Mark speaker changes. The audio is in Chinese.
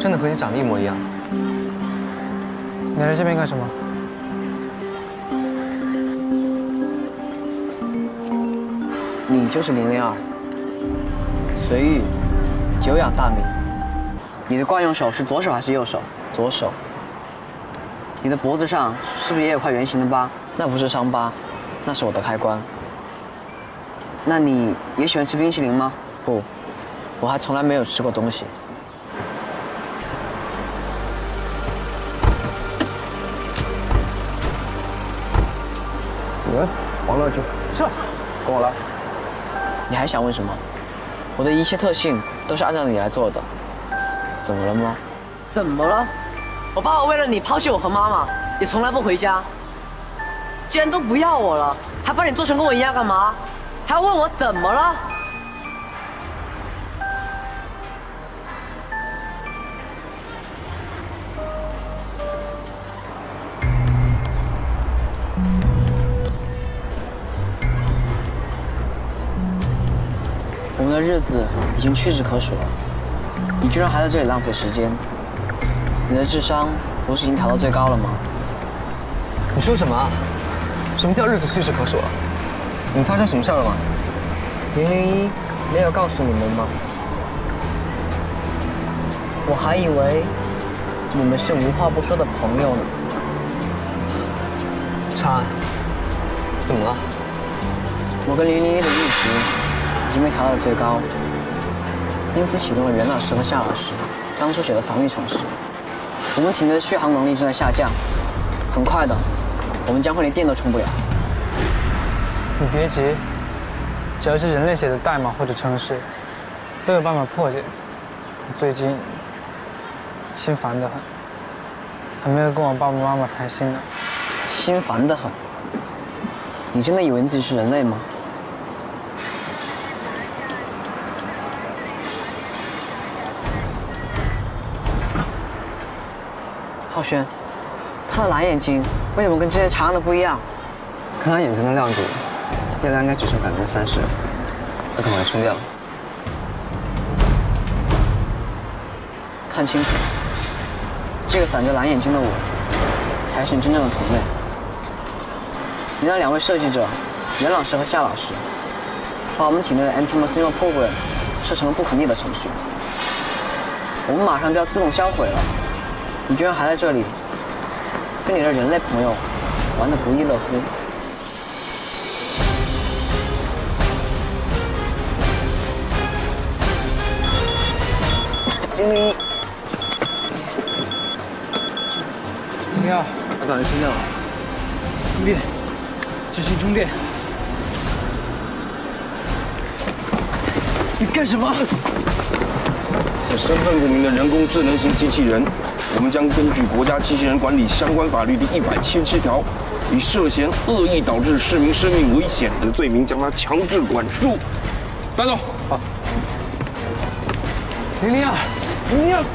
Speaker 1: 真的和你长得一模一样。
Speaker 2: 你来这边干什么？
Speaker 3: 你就是002，随遇，久仰大名。你的惯用手是左手还是右手？左手。你的脖子上是不是也有块圆形的疤？那不是伤疤，那是我的开关。那你也喜欢吃冰淇淋吗？不，我还从来没有吃过东西。
Speaker 1: 你们往哪去？
Speaker 2: 是。
Speaker 1: 跟我来。
Speaker 3: 你还想问什么？我的一切特性都是按照你来做的。怎么了吗？怎么了？我爸爸为了你抛弃我和妈妈，也从来不回家。既然都不要我了，还把你做成跟我一样干嘛？还要问我怎么了？我们的日子已经屈指可数了，你居然还在这里浪费时间。你的智商不是已经调到最高了吗？
Speaker 1: 你说什么啊？什么叫日子屈指可数了？你们发生什么事了吗
Speaker 3: ？001没有告诉你们吗？我还以为你们是无话不说的朋友呢。
Speaker 1: 长安，怎么了？
Speaker 3: 我跟001的阈值已经被调到了最高，因此启动了袁老师和夏老师当初写的防御程式。我们体内的续航能力正在下降，很快的，我们将会连电都充不了。
Speaker 2: 你别急，只要是人类写的代码或者程式，都有办法破解。我最近心烦得很，还没有跟我爸爸妈妈谈心呢。
Speaker 3: 心烦得很？你真的以为你自己是人类吗？浩轩，他的蓝眼睛为什么跟之前长安的不一样？
Speaker 1: 看他眼睛的亮度，电量应该只剩30%，他可能会充掉。
Speaker 3: 看清楚，这个散着蓝眼睛的我，才是你真正的同类。你那2位设计者，袁老师和夏老师，把我们体内的 Anti-Machinal Program 设成了不可逆的程序，我们马上就要自动销毁了。你居然还在这里，跟你的人类朋友玩得不亦乐乎。001，002，
Speaker 1: 他感觉充电了。
Speaker 2: 充电，执行充电。你干什么？
Speaker 4: 是身份不明的人工智能型机器人，我们将根据国家机器人管理相关法律第177条，以涉嫌恶意导致市民生命危险的罪名，将他强制管束。带走。好。
Speaker 2: 002，002，